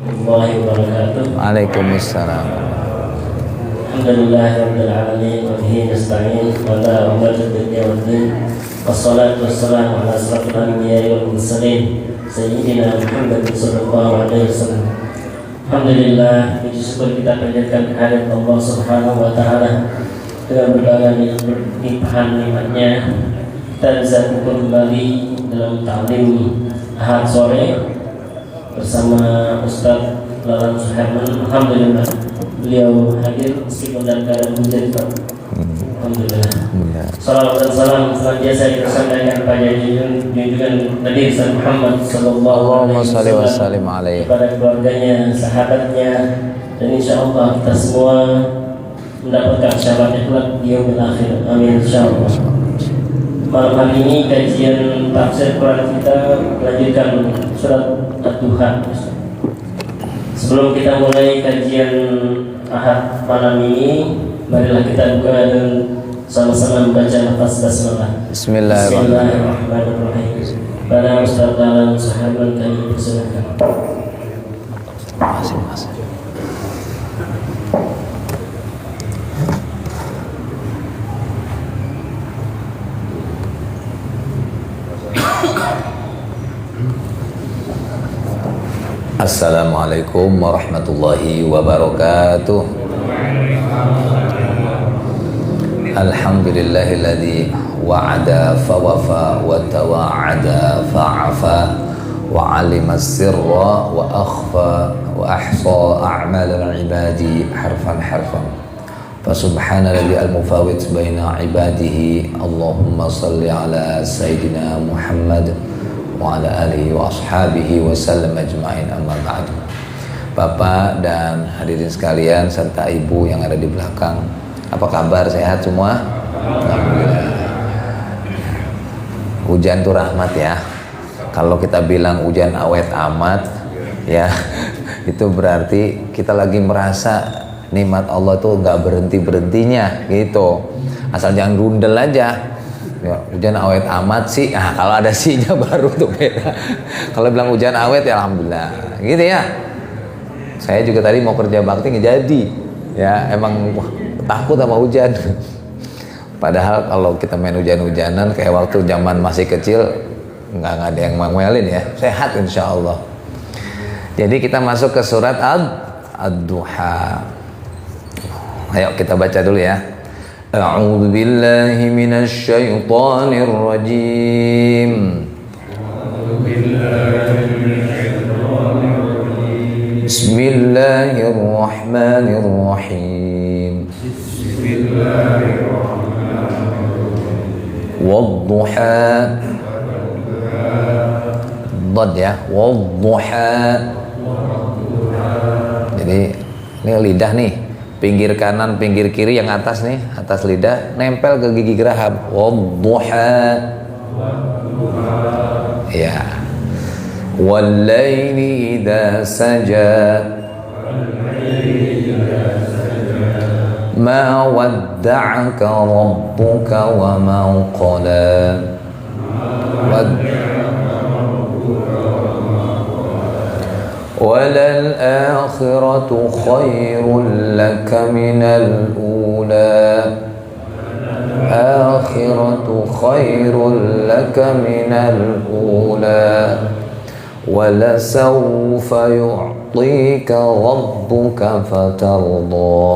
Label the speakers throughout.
Speaker 1: Warahmatullahi wabarakatuh.
Speaker 2: Waalaikumsalam.
Speaker 1: Alhamdulillahirabbil alamin wa bihi nasta'in wa la umrata dunya waddin. Wassalatu wassalamu ala asrofil anbiya'i wal mursalin sayyidina Muhammad sallallahu alaihi wasallam. Alhamdulillah, puji syukur kita panjatkan kehadirat Allah Subhanahu wa taala dengan berbagai limpahan nikmatnya. Kita bisa kumpul kembali dalam ta'lim Ahad sore bersama Ustaz Lalan Suherman. Alhamdulillah beliau hadir meskipun dalam keadaan hujan, Pak. Alhamdulillah. Salam dan salam senantiasa kita sampaikan pada junjungan Nabi Muhammad sallallahu alaihi wasallam, kepada keluarganya, sahabatnya, dan insyaallah kita semua mendapatkan syafaat kelak di yaumil akhir. Amin insyaallah. Malam hari ini kajian tafsir Quran kita melanjutkan surat Ad-Duha. Sebelum kita mulai kajian Ahad malam ini, marilah kita buka dan sama-sama membaca lafaz basmalah. Bismillahirrahmanirrahim. Pada Ustaz Lalan Suherman kami persilakan.
Speaker 2: Masing-masing. Assalamualaikum warahmatullahi wabarakatuh. Alhamdulillahilladzi wa'ada fawafa wa tawa'ada fa'afa wa 'alima sirra wa akhfa wa ahsa a'malal ibadi harfan fasubhanalladzi al-mufawwit baina ibadihi. Allahumma salli ala sayyidina Muhammad wa ala alihi wa ashabihi wa sallam ajma'in, amma ba'du. Bapak dan hadirin sekalian serta ibu yang ada di belakang, apa kabar? Sehat semua? Alhamdulillah. Hujan itu rahmat ya. Kalau kita bilang hujan awet amat ya, itu berarti kita lagi merasa nikmat Allah tuh nggak berhenti-berhentinya gitu. Asal jangan rundel aja. Ya, hujan awet amat sih. Nah, kalau ada sihnya baru tuh beda. Kalau bilang hujan awet ya alhamdulillah. Gitu ya. Saya juga tadi mau kerja bakti nggak jadi. Ya, emang takut sama hujan. Padahal kalau kita main hujan-hujanan kayak waktu zaman masih kecil nggak ada yang ngomelin ya. Sehat insya Allah. Jadi kita masuk ke surat Ad-Duha. Ayo kita baca dulu ya. A'udzu billahi minasy syaithanir rajim. Bismillahirrahmanirrahim. Wadduha. Dhad ya, wadduha. Jadi ini lidah nih. Pinggir kanan, pinggir kiri, yang atas nih, atas lidah nempel ke gigi geraham. Wadduha. Ya. Wal-laili idza saja. Ma wadda'aka rabbuka wa ma qala. وَلَلْآخِرَةُ خَيْرٌ لَكَ مِنَ الْأُولَى. آخِرَةُ خَيْرٌ لَكَ مِنَ الْأُولَى. وَلَسَوْفَ يُعْطِيكَ رَبُّكَ فَتَرْضَى.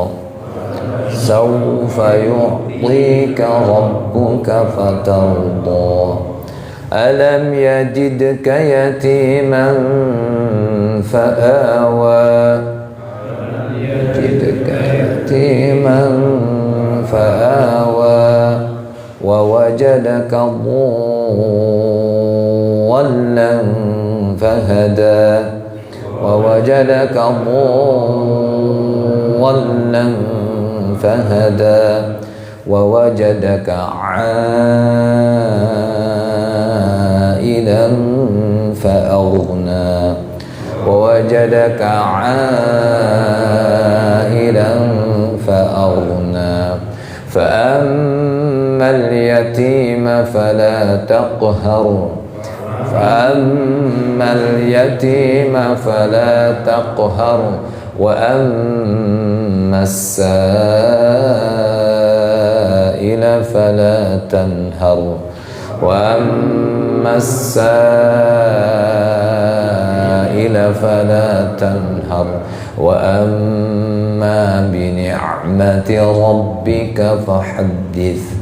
Speaker 2: سَوْفَ يُعْطِيكَ رَبُّكَ فَتَرْضَى. أَلَمْ يَجِدْكَ يَتِيمًا فآوى. يجدك يتيما فآوى ووجدك ضالا فهدى. ووجدك ضالا فهدى. ووجدك عائلا فأغنى. ووجدك عائلا فأغنى. فأما اليتيم فلا تقهر. fa'ammal yatima fala taqhar wa ammas sa'ila fala tanhar wa ammas sa'ila fala tanhar wa amma bi ni'mati rabbika fahaddits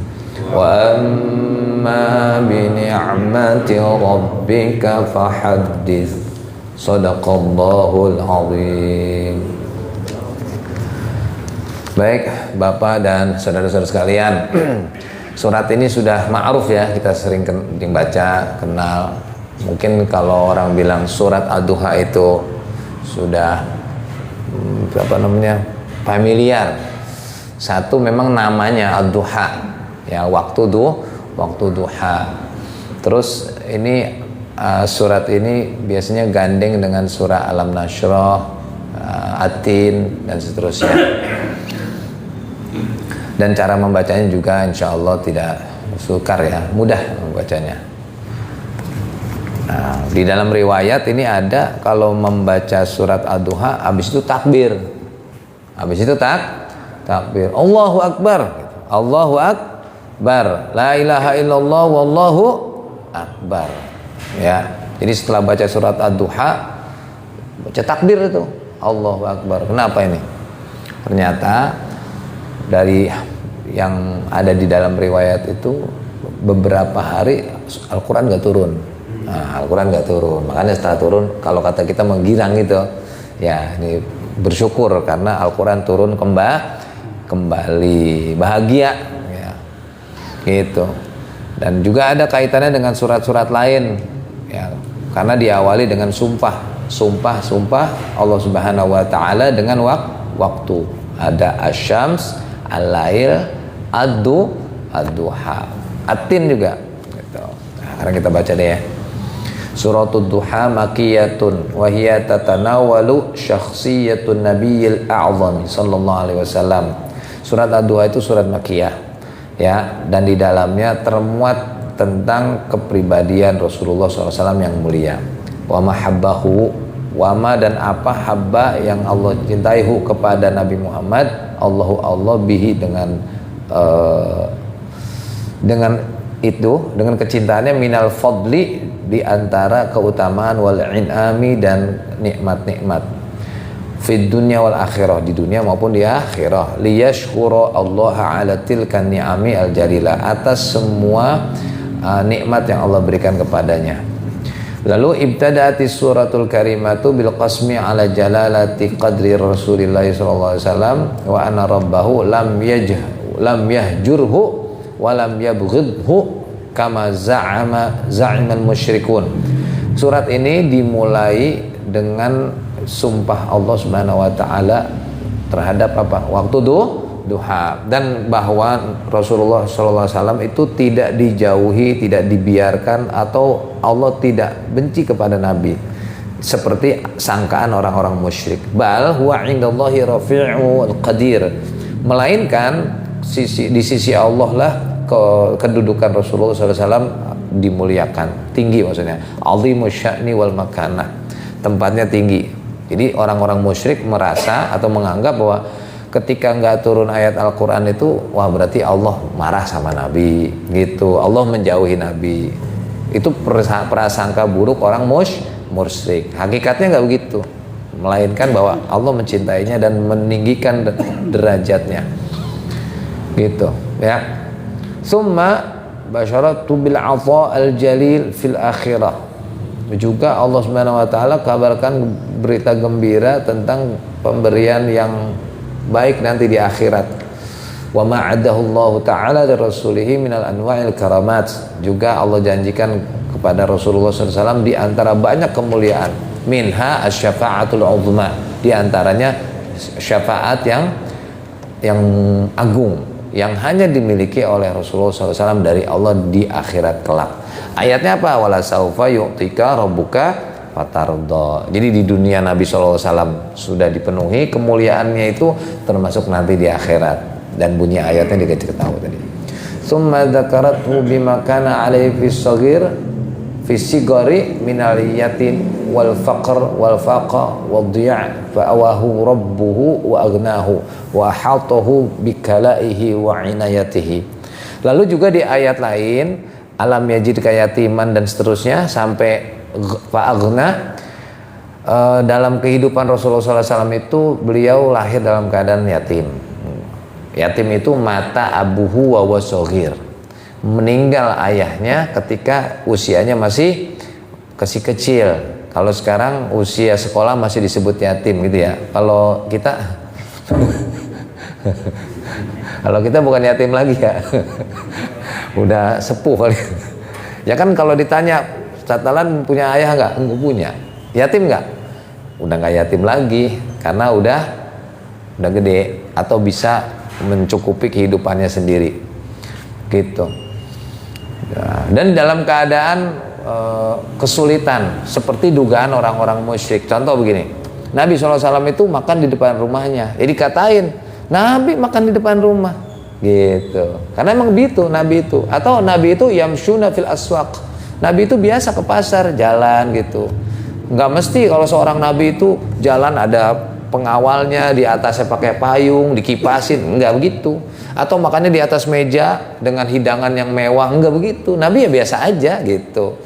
Speaker 2: wa amma bi ni'mati rabbika fahaddits. Shadaqallahul azim. Baik Bapak dan saudara-saudara sekalian, surat ini sudah ma'ruf ya, kita sering baca, kenal. Mungkin kalau orang bilang surat Ad-Duha itu sudah familiar. Satu memang namanya Ad-Duha ya, waktu duha. Terus ini surat ini biasanya gandeng dengan surah Alam Nashrah, Atin dan seterusnya. Dan cara membacanya juga insya Allah tidak sukar ya, mudah membacanya. Nah, di dalam riwayat ini ada kalau membaca surat Ad-Duha habis itu takbir. Habis itu takbir. Allahu Akbar. Allahu Akbar. La ilaha illallah wallahu akbar. Ya. Jadi setelah baca surat Ad-Duha baca takbir itu. Allahu Akbar. Kenapa ini? Ternyata dari yang ada di dalam riwayat itu beberapa hari Al-Quran gak turun. Nah, Al-Quran gak turun, makanya setelah turun kalau kata kita menggirang gitu ya, ini bersyukur karena Al-Quran turun kembali, bahagia ya, gitu. Dan juga ada kaitannya dengan surat-surat lain ya, karena diawali dengan sumpah Allah Subhanahu wa Ta'ala dengan waktu. Ada Asy-Syams, Al-Lail, Ad-Duha, Atin juga gitu. Nah, sekarang kita baca deh ya. Suratul Duha makiyatun wa hiya tatanawalu syakhsiyatun nabiyil a'zam sallallahu alaihi wasallam. Surat Ad-Duha itu surat makiyah ya, dan di dalamnya termuat tentang kepribadian Rasulullah SAW yang mulia. Wa mahabbahu, wama dan apa habba yang Allah cintaihu kepada Nabi Muhammad, Allah bihi dengan kecintaannya, minal fadli di antara keutamaan, wal in'ami dan nikmat-nikmat, fid dunya wal akhirah, di dunia maupun di akhirah, liyashkura Allah ala tilkan ni'ami al jalila, atas semua nikmat yang Allah berikan kepadanya. Lalu ibtada'atis suratul karimatu bil qasmi ala jalalati qadri Rasulillah sallallahu alaihi wasallam wa anna rabbahu lam yahjurhu wa lam yabghidhu kama za'amal musyrikun. Surat ini dimulai dengan sumpah Allah Subhanahu wa taala terhadap apa? Waktu duha, dan bahwa Rasulullah SAW itu tidak dijauhi, tidak dibiarkan, atau Allah tidak benci kepada Nabi seperti sangkaan orang-orang musyrik. Bal huwa indallahi rafi'ul qadir, melainkan di sisi Allah lah kedudukan Rasulullah SAW dimuliakan, tinggi maksudnya, azimus sya'ni wal makanah, tempatnya tinggi. Jadi orang-orang musyrik merasa atau menganggap bahwa ketika nggak turun ayat Al-Quran itu, wah berarti Allah marah sama Nabi gitu, Allah menjauhi Nabi. Itu prasangka buruk orang musyrik. Hakikatnya nggak begitu, melainkan bahwa Allah mencintainya dan meninggikan derajatnya gitu ya. Summa basyaratu bil 'atha al-jalil fil akhirah, juga Allah Subhanahu wa taala kabarkan berita gembira tentang pemberian yang baik nanti di akhirat. Wa ma'adahu Allah ta'ala li rasulihi minal anwa'il karamat, juga Allah janjikan kepada Rasulullah SAW di antara banyak kemuliaan, minha asy-syafa'atul 'uzma, di antaranya syafaat yang agung yang hanya dimiliki oleh Rasulullah SAW dari Allah di akhirat kelak. Ayatnya apa? Wala saufa yu'tika rabbuka fatarda. Jadi di dunia Nabi SAW sudah dipenuhi kemuliaannya itu, termasuk nanti di akhirat. Dan bunyi ayatnya dikasih tahu tadi. Summa dzakarathu bima kana alaihi fis shaghir fi sigari minal yatim wal faqr wal faqa wad diya' fa awahu rabbuhu wa aghnahu wa ahatahu bikalaihi wa inayatihi. Lalu juga di ayat lain alam yajidka yatiman dan seterusnya sampai fa aghna. Dalam kehidupan Rasulullah SAW itu beliau lahir dalam keadaan yatim. Yatim itu mata abuhu wa wasoghir, meninggal ayahnya ketika usianya masih kecil. Kalau sekarang usia sekolah masih disebut yatim gitu ya. Kalau kita kalau kita bukan yatim lagi ya. Udah sepuh kali. Ya kan kalau ditanya, Ustaz Dahlan punya ayah nggak? Enggak punya. Yatim nggak? Udah nggak yatim lagi karena udah gede atau bisa mencukupi kehidupannya sendiri gitu ya. Dan dalam keadaan kesulitan seperti dugaan orang-orang musyrik. Contoh begini, Nabi SAW itu makan di depan rumahnya, jadi katain Nabi makan di depan rumah gitu, karena emang gitu Nabi itu. Atau Nabi itu yamshuna fil aswaq, Nabi itu biasa ke pasar jalan gitu. Nggak mesti kalau seorang Nabi itu jalan ada pengawalnya, di atasnya pakai payung, dikipasin, enggak begitu. Atau makannya di atas meja dengan hidangan yang mewah, enggak begitu. Nabi ya biasa aja gitu.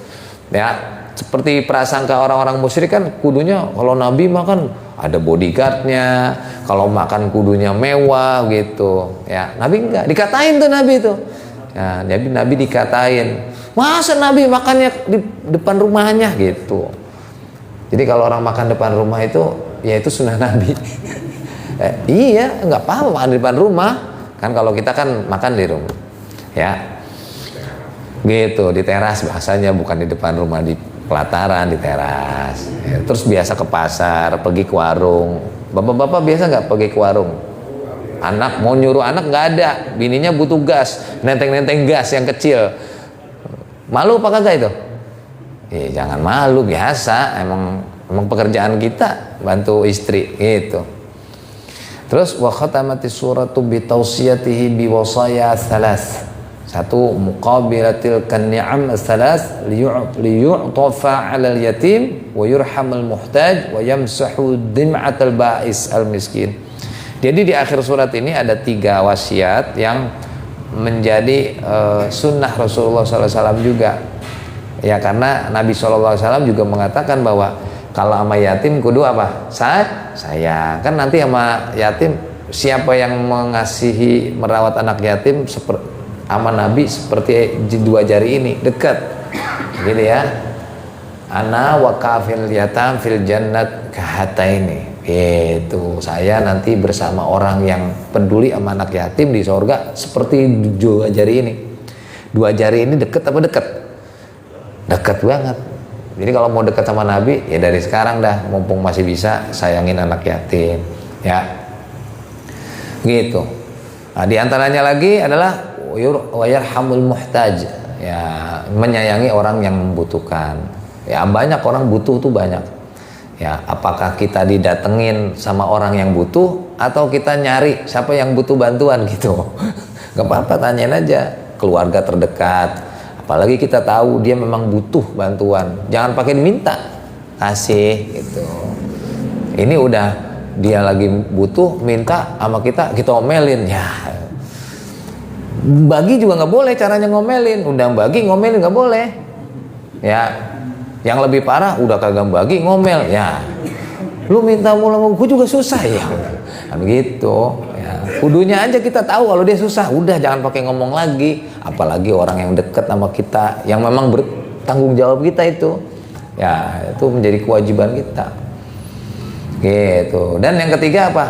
Speaker 2: Ya, seperti prasangka orang-orang musyrik kan kudunya kalau Nabi makan ada bodyguardnya, kalau makan kudunya mewah gitu. Ya, Nabi enggak, dikatain tuh Nabi itu. Ya, Nabi dikatain, masa Nabi makannya di depan rumahnya gitu. Jadi kalau orang makan depan rumah itu, ya itu sunnah Nabi. Iya, nggak apa-apa makan di depan rumah. Kan kalau kita kan makan di rumah, ya, gitu di teras bahasanya, bukan di depan rumah, di pelataran, di teras. Ya, terus biasa ke pasar, pergi ke warung. Bapak-bapak biasa nggak pergi ke warung? Anak mau nyuruh anak nggak ada, bininya butuh gas, nenteng-nenteng gas yang kecil. Malu apa kagak itu? Jangan malu, biasa, emang pekerjaan kita bantu istri gitu. Terus wa khatamatis suratu bi tausiyatihi bi wasaya thalath. Satu, muqabilatil kanni'am thalath liyu'tafa 'alal yatim wa yurhamal muhtaj wa yamsahu dim'atal ba'is al miskin. Jadi di akhir surat ini ada 3 wasiat yang menjadi sunnah Rasulullah SAW juga. Ya, karena Nabi SAW juga mengatakan bahwa kalau sama yatim kudu apa? Sayang. Kan nanti sama yatim, siapa yang mengasihi merawat anak yatim sama Nabi seperti 2 jari ini, dekat. Gitu ya. Ana wa kafil yatam fil jannat kahataini. Gitu. Saya nanti bersama orang yang peduli sama anak yatim di surga seperti 2 jari ini. 2 jari ini dekat apa dekat? Dekat banget. Jadi kalau mau dekat sama Nabi, ya dari sekarang dah, mumpung masih bisa, sayangin anak yatim, ya. Gitu. Nah, di antaranya lagi adalah wayarhamul muhtaj, ya, menyayangi orang yang membutuhkan. Ya, banyak orang butuh tuh banyak. Ya, apakah kita didatengin sama orang yang butuh atau kita nyari siapa yang butuh bantuan gitu. Gak apa-apa, tanyain aja keluarga terdekat. Apalagi kita tahu dia memang butuh bantuan, jangan pakai diminta, kasih gitu. Ini udah dia lagi butuh, minta sama kita omelin, ya. Bagi juga nggak boleh caranya ngomelin, udah bagi ngomelin nggak boleh, ya. Yang lebih parah udah kagak bagi ngomel, ya. Lu minta mulu, gue juga susah ya, kan gitu. Kudunya aja kita tahu kalau dia susah, udah jangan pakai ngomong lagi. Apalagi orang yang dekat sama kita, yang memang bertanggung jawab kita itu, ya itu menjadi kewajiban kita. Gitu. Dan yang ketiga apa?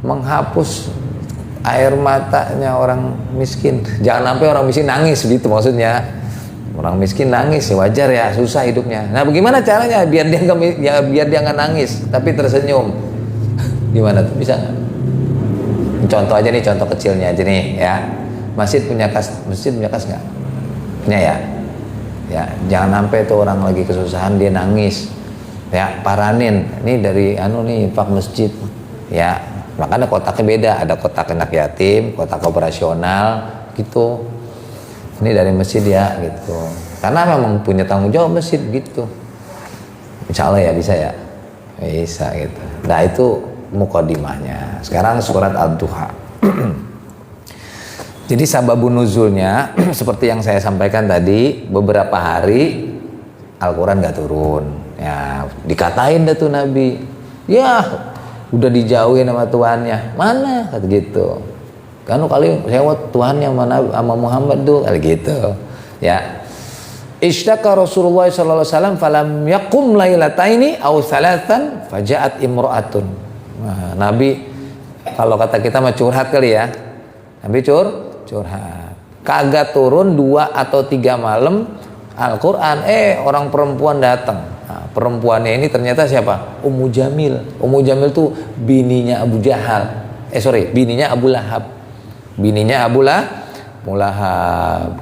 Speaker 2: Menghapus air matanya orang miskin. Jangan sampai orang miskin nangis, gitu maksudnya. Orang miskin nangis, ya wajar ya, susah hidupnya. Nah, bagaimana caranya biar dia nggak nangis, tapi tersenyum? Gimana tuh, bisa nggak? Contoh aja nih, contoh kecilnya aja nih ya. Masjid punya kas nggak? Punya ya. Ya, jangan sampai tuh orang lagi kesusahan dia nangis. Ya, paranin. Ini dari infak masjid. Ya, makanya kotaknya beda. Ada kotak anak yatim, kotak operasional gitu. Ini dari masjid ya gitu. karena memang punya tanggung jawab masjid gitu. Insya Allah ya bisa ya, bisa gitu. Nah itu mukadimahnya. Sekarang surat Ad-Duha. Jadi sababun nuzulnya seperti yang saya sampaikan tadi, beberapa hari Al-Quran gak turun. Ya dikatain dah tuh Nabi, ya udah dijauhin sama Tuhannya, mana kata gitu. Kan kali sewa Tuhannya sama Muhammad tuh kali gitu. Ya. Ishtaka Rasulullah sallallahu alaihi wasallam falam yaqum lailataini aw thalathan faja'at imra'atun. Nah, Nabi kalau kata kita mah curhat kali ya. Nabi curhat. Kagak turun 2 atau 3 malam Al-Qur'an, orang perempuan datang. Nah, perempuannya ini ternyata siapa? Ummu Jamil. Ummu Jamil tuh bininya Abu Jahal. Bininya Abu Lahab. Bininya Abu Lahab.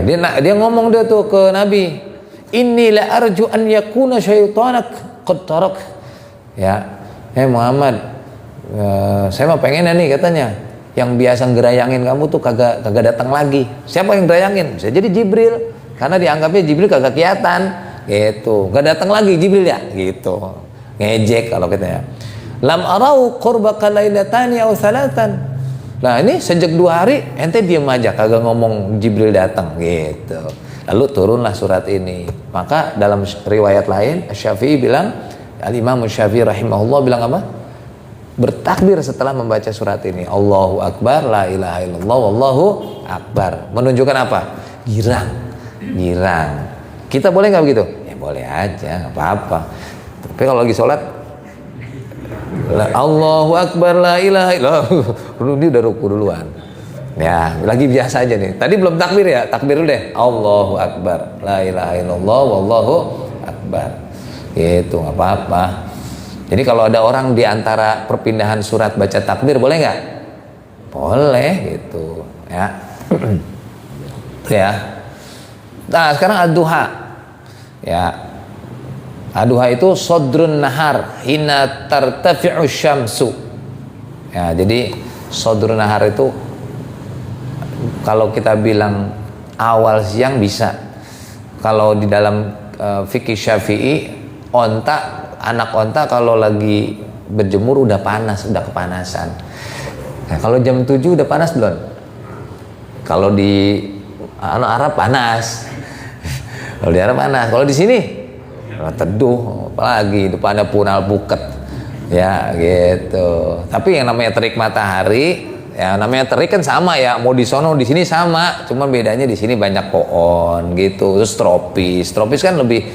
Speaker 2: Dia ngomong dia tuh ke Nabi, inni la arju an yakuna syaitanak qad tarak. Ya, Muhammad, saya mah pengen nih katanya, yang biasa ngerayangin kamu tuh kagak datang lagi. Siapa yang ngerayangin? Bisa jadi Jibril, karena dianggapnya Jibril kagak kelihatan gitu. Gak datang lagi Jibril ya gitu. Ngejek kalau kita ya. Lam arau qurbaka lailatani aw thalathan. Nah ini sejak 2 hari ente diem aja kagak ngomong Jibril datang gitu. Lalu turunlah surat ini. Maka dalam riwayat lain Syafi'i bilang, Al-Imam Syafi'i rahimahullah bilang apa? Bertakbir setelah membaca surat ini. Allahu Akbar, la ilaha illallah, wallahu akbar. Menunjukkan apa? Girang. Kita boleh nggak begitu? Ya boleh aja, nggak apa-apa. Tapi kalau lagi sholat, Allahu Akbar, la ilaha illallah, ini udah ruku duluan. Ya, lagi biasa aja nih. Tadi belum takbir ya, takbir dulu deh. Allahu Akbar, la ilaha illallah, wallahu akbar. Gitu, nggak apa-apa. Jadi kalau ada orang di antara perpindahan surat baca takbir, boleh nggak? Boleh, gitu. Ya, ya. Nah, sekarang Ad-Duha. Ya. Ad-Duha itu sodrun nahar hina tartafi'u syamsu. Ya, jadi sodrun nahar itu kalau kita bilang awal siang bisa. Kalau di dalam fikih Syafi'i, anak onta kalau lagi berjemur udah panas, udah kepanasan. Nah, kalau jam 7 udah panas belum? Kalau di Arab panas. Kalau di Arab panas. Kalau di sini teduh, apalagi depannya pun alpukat ya gitu. Tapi yang namanya terik matahari, ya namanya terik kan sama ya, mau di sono di sini sama, cuman bedanya di sini banyak pohon gitu. Terus tropis kan lebih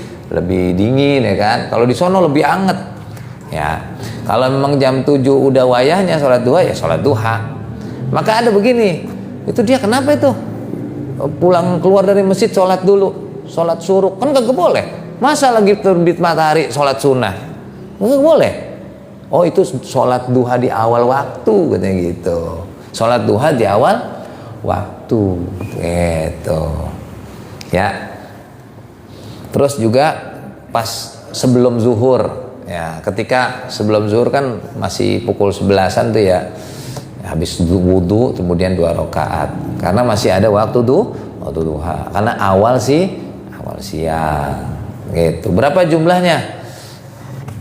Speaker 2: dingin ya kan, kalau di sono lebih anget ya. Kalau memang jam 7 udah wayahnya sholat duha, ya sholat duha. Maka ada begini, itu dia kenapa itu pulang keluar dari masjid sholat dulu, sholat suruh, kan kagak boleh. Masa lagi terbit matahari sholat sunnah? Nggak boleh. Oh itu sholat duha di awal waktu katanya gitu. Sholat duha di awal waktu gitu. Ya. Terus juga pas sebelum zuhur. Ya, ketika sebelum zuhur kan masih pukul 11-an tuh ya. Habis wudu kemudian 2 rakaat. Karena masih ada waktu duha. Karena awal siang. Gitu. Berapa jumlahnya?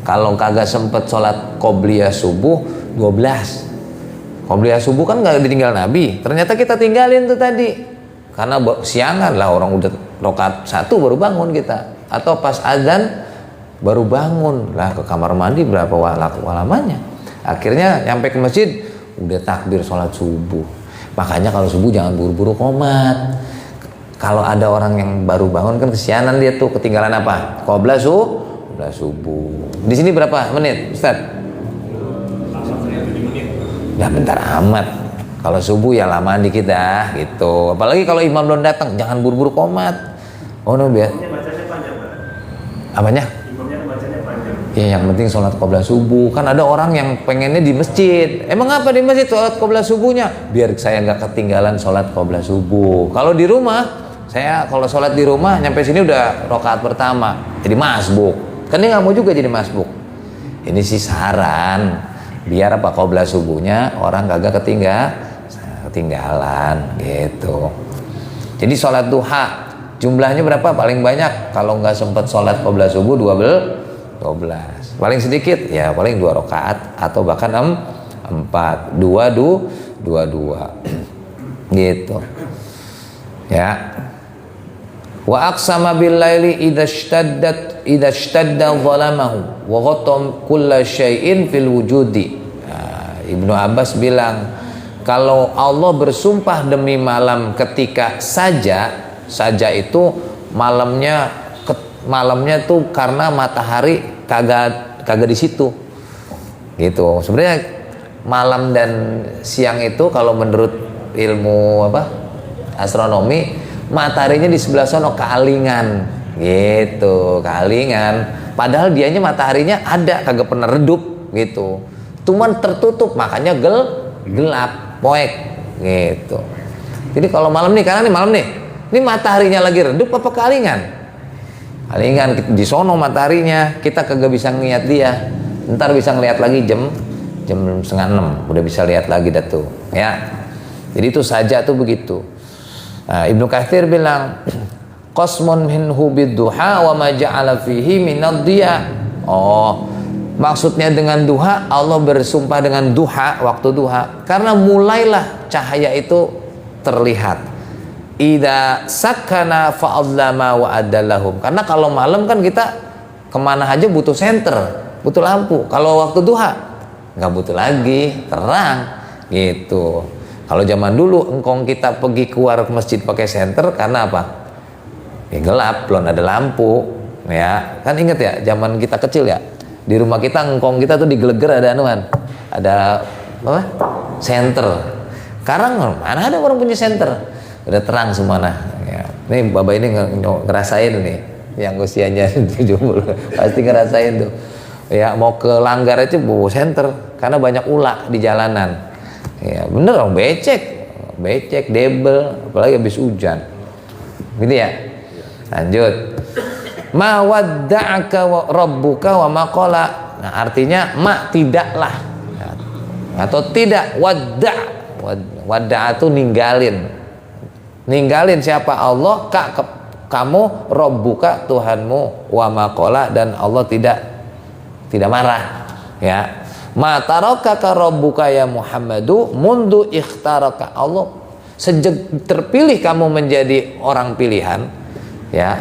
Speaker 2: Kalau kagak sempet sholat qobliyah subuh 12. Qobliyah subuh kan gak ditinggal Nabi. Ternyata kita tinggalin tuh tadi. Karena siangan lah, orang udah rakaat 1 baru bangun kita. Atau pas azan baru bangun lah, ke kamar mandi berapa lamanya. Akhirnya nyampe ke masjid udah takbir sholat subuh. Makanya kalau subuh jangan buru-buru qomat. Kalau ada orang yang baru bangun kan kesianan dia tuh, ketinggalan apa? Qobla subuh. Di sini berapa menit, Ustaz? Ya bentar amat. Kalau subuh ya lamaan dikit dah gitu. Apalagi kalau imam belum datang, jangan buru-buru qomat. Oh no, biar. Apanya? Ya yang penting sholat qobla subuh. Kan ada orang yang pengennya di masjid. Emang apa di masjid sholat qobla subuhnya? Biar saya nggak ketinggalan sholat qobla subuh. Kalau di rumah, saya kalau sholat di rumah nyampe sini udah rakaat pertama jadi masbuk. Kan dia nggak mau juga jadi masbuk. Ini sih saran biar apa qobla subuhnya orang kagak ketinggalan gitu. Jadi sholat duha Jumlahnya berapa? Paling banyak kalau nggak sempat sholat qabla subuh 12. Paling sedikit ya paling 2 rakaat atau bahkan 4. 2 gitu. Ya. Wa aqsama bil laili idza ishtadda dhalamahu wa ghatam kulla syai'in fil wujudi. Ibnu Abbas bilang kalau Allah bersumpah demi malam ketika saja itu malamnya tuh karena matahari kagak di situ gitu. Sebenarnya malam dan siang itu kalau menurut ilmu astronomi, mataharinya di sebelah sono kealingan gitu, kealingan. Padahal dianya mataharinya ada, kagak pernah redup gitu. Cuman tertutup, makanya gelap, poek gitu. Jadi kalau malam nih, karena nih malam nih, ini mataharinya lagi redup apa kealingan? Kealingan di sono mataharinya, kita kagak bisa ngeliat dia. Ntar bisa ngeliat lagi jam 5:30, udah bisa lihat lagi dah tuh, ya. Jadi itu saja tuh begitu. Nah, Ibnu Katsir bilang, qasmun minhu bid-duha wa ma ja'ala fihi minad diya. Oh, maksudnya dengan duha, Allah bersumpah dengan duha, waktu duha, karena mulailah cahaya itu terlihat. Idza sakana fa'adlama wa adallahum. Karena kalau malam kan kita kemana aja butuh senter, butuh lampu. Kalau waktu duha nggak butuh lagi, terang gitu. Kalau zaman dulu engkong kita pergi keluar ke masjid pakai senter karena apa? Ya gelap, belum ada lampu, ya kan. Inget ya zaman kita kecil ya, di rumah kita engkong kita tuh digeleger ada anuan, ada apa? Senter. Sekarang mana ada orang punya senter? Udah terang semua nah. Ya. Nih bapak ini ngerasain nih, yang usianya 70 pasti ngerasain tuh. Ya mau ke Langgar aja bawa senter karena banyak ular di jalanan. Ya bener dong, becek, debel, apalagi habis hujan. Gitu ya. Lanjut. Ma wadda'aka rabbuka wa ma qala. Nah, artinya tidaklah atau tidak wadda itu ninggalin siapa? Allah, kamu, rabbuka Tuhanmu, wa ma qala, dan Allah tidak marah, ya. Ma tarakaka rabbuka ya Muhammadu mundu ikhtaraka. Allah sejak terpilih kamu menjadi orang pilihan, ya.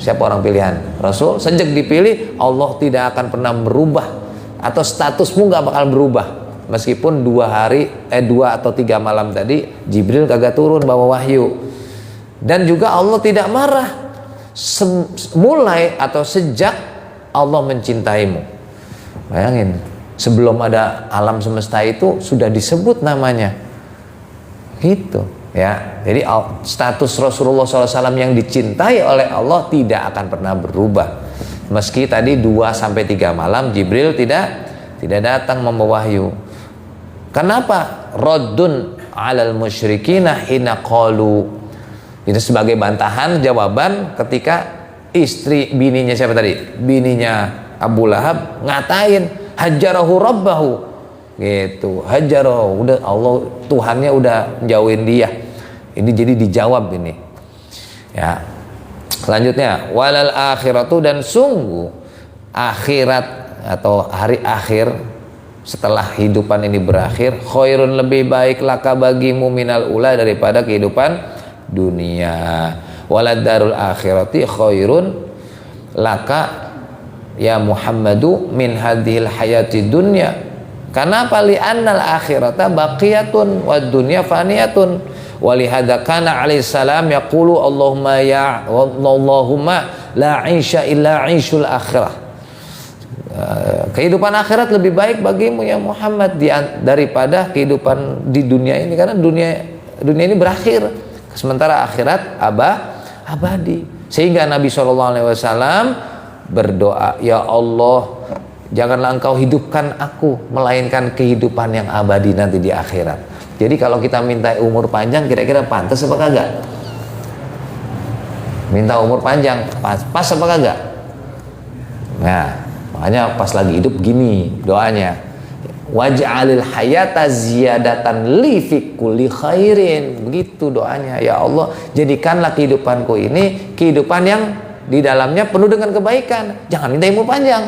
Speaker 2: Siapa orang pilihan? Rasul. Sejak dipilih, Allah tidak akan pernah berubah, atau statusmu nggak bakal berubah meskipun 2 atau 3 malam tadi Jibril kagak turun bawa wahyu. Dan juga Allah tidak marah mulai atau sejak Allah mencintaimu. Bayangin, sebelum ada alam semesta itu sudah disebut namanya gitu, ya. Jadi status Rasulullah SAW yang dicintai oleh Allah tidak akan pernah berubah meski tadi 2-3 malam Jibril tidak datang membawa wahyu. Kenapa? Raddun 'alal musyrikina hina qalu. Itu sebagai bantahan, jawaban ketika bininya siapa tadi? Bininya Abu Lahab ngatain hajarahu rabbahu gitu. Hajarahu, udah Allah Tuhannya udah jauhin dia. Ini jadi dijawab ini. Ya. Selanjutnya, walal akhiratu, dan sungguh akhirat atau hari akhir setelah kehidupan ini berakhir, khairun, lebih baik laka bagimu minal ula, daripada kehidupan dunia. Walad darul akhirati khairun laka ya Muhammadu min hadhil hayati dunya. Kenapa? Li'annal akhirata baqiyatun wad dunya faniyatun. Walihada kana alaihi salam yaqulu Allahumma la 'isha illa 'ishul akhirah. Kehidupan akhirat lebih baik bagimu ya Muhammad daripada kehidupan di dunia ini, karena dunia ini berakhir, sementara akhirat abadi. Sehingga Nabi SAW berdoa, ya Allah, janganlah engkau hidupkan aku melainkan kehidupan yang abadi nanti di akhirat. Jadi kalau kita minta umur panjang, kira-kira pantas apa kagak? Minta umur panjang pas apa kagak? Nah, makanya pas lagi hidup gini doanya, waj'alil hayata ziyadatan li fi kulli khairin. Begitu doanya. Ya Allah, jadikanlah kehidupanku ini kehidupan yang di dalamnya penuh dengan kebaikan. Jangan minta umur panjang.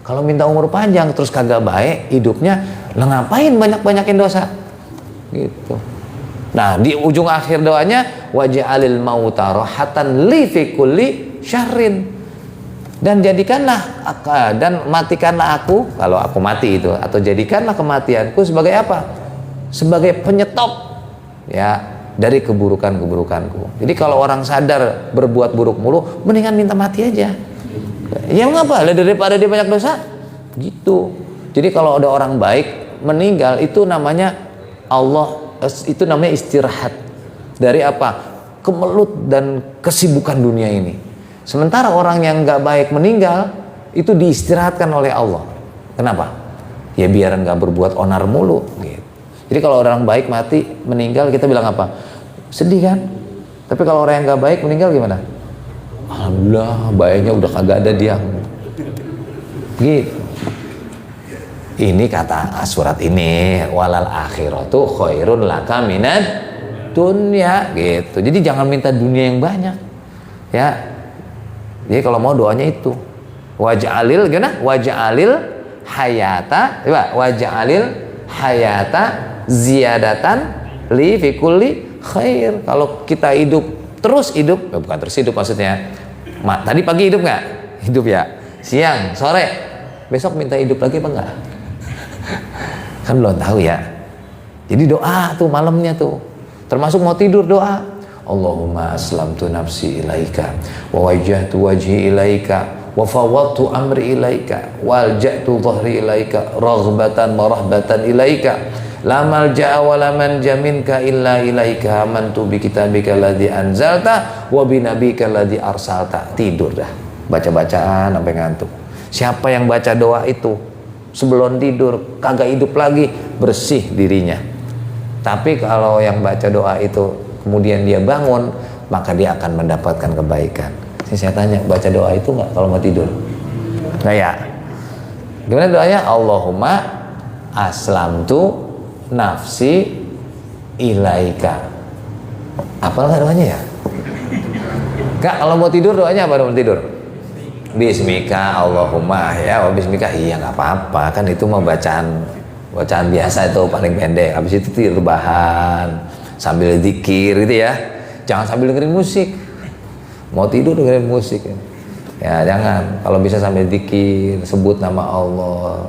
Speaker 2: Kalau minta umur panjang terus kagak baik hidupnya, lah ngapain banyak-banyakin dosa? Gitu. Nah, di ujung akhir doanya waj'alil mauta rahatan li fi kulli syarrin. Dan jadikanlah dan matikanlah aku kalau aku mati itu, atau jadikanlah kematianku sebagai apa? Sebagai penyetop ya dari keburukan-keburukanku. Jadi kalau orang sadar berbuat buruk mulu, mendingan minta mati aja. Ya ngapa? Daripada dia banyak dosa. Gitu. Jadi kalau ada orang baik meninggal, itu namanya itu namanya istirahat dari apa? Kemelut dan kesibukan dunia ini. Sementara orang yang nggak baik meninggal, itu diistirahatkan oleh Allah. Kenapa? Ya biar nggak berbuat onar mulu. Gitu. Jadi kalau orang baik mati meninggal, kita bilang apa? Sedih kan? Tapi kalau orang yang nggak baik meninggal gimana? Alhamdulillah, baiknya udah kagak ada dia. Gitu. Ini kata surat ini, walal akhiratu khairun laka minad dunya. Gitu. Jadi jangan minta dunia yang banyak. Ya. Jadi kalau mau doanya itu waj'alil gimana? Waj'alil hayata, coba waj'alil hayata ziyadatan li fi kulli khair. Kalau kita hidup terus hidup, bukan terus hidup maksudnya. Tadi pagi hidup nggak? Hidup ya. Siang, sore, besok minta hidup lagi apa enggak? Kan belum tahu ya. Jadi doa tuh malamnya tuh. Termasuk mau tidur doa. Allahumma aslamtu nafsi ilaika wa wajjahtu wajhi ilaika wa fawwadtu amri ilaika walja'tu dhahri ilaika raghbatan wa rahbatan ilaika la malja'a wa la manja minka illa ilaika amantu bi kitabika alladzi anzalta wa bi nabiyyika alladzi arsalta. Tidur dah, baca-bacaan sampai ngantuk. Siapa yang baca doa itu sebelum tidur kagak hidup lagi, bersih dirinya. Tapi kalau yang baca doa itu kemudian dia bangun, maka dia akan mendapatkan kebaikan. Saya tanya, baca doa itu nggak kalau mau tidur? Nah ya, gimana doanya? Allahumma aslamtu nafsi ilaika. Apa doanya ya? Kak, kalau mau tidur doanya apa? Mau tidur? Bismika Allahumma ya, bismika. Iya nggak apa-apa, kan itu mau bacaan biasa itu paling pendek. Habis itu tidur bahan sambil zikir gitu ya, jangan sambil dengerin musik. Mau tidur dengerin musik ya jangan. Kalau bisa sambil zikir, sebut nama Allah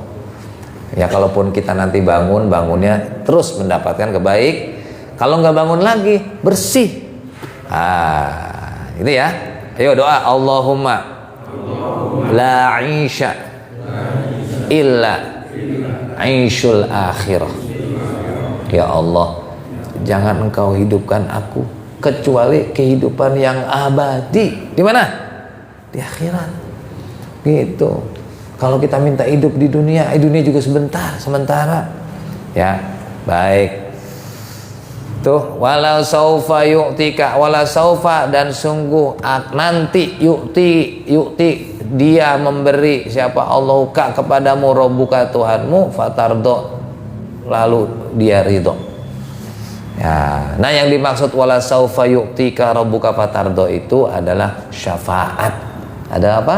Speaker 2: ya. Kalaupun kita nanti bangunnya terus mendapatkan kebaik. Kalau nggak bangun lagi, bersih. Itu ya. Ayo doa. Allahumma la aisha illa aishul akhirah. Ya Allah, jangan engkau hidupkan aku kecuali kehidupan yang abadi. Di mana? Di akhirat. Gitu. Kalau kita minta hidup di dunia, dunia juga sementara. Ya, baik. Tuh, walau saufa yu'tika, walau saufa, dan sungguh nanti yu'ti dia memberi, siapa? Allah kepadamu, Rabbuka Tuhanmu, fatardo, lalu dia ridho. Ya, nah yang dimaksud wala saufa yu'tika rabbuka fatardo itu adalah syafaat. Ada apa?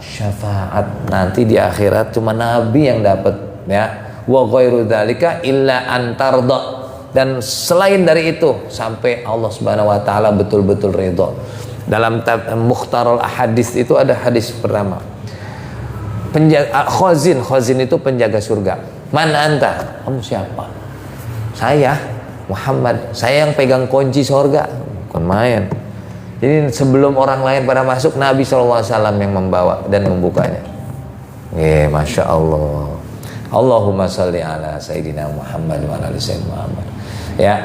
Speaker 2: Syafaat. Nanti di akhirat cuma nabi yang dapat ya. Wa ghairu dzalika illa antardo. Dan selain dari itu sampai Allah Subhanahu wa taala betul-betul ridho. Dalam Mukhtarul Ahadits itu ada hadis pertama. Khazin itu penjaga surga. Man anta? Kamu siapa? Saya Muhammad, saya yang pegang kunci surga, bukan main. Jadi sebelum orang lain pada masuk, Nabi SAW yang membawa dan membukanya. Masya Allah. Allahumma salli ala Sayyidina Muhammad wa ala Sayyidina Muhammad. Ya.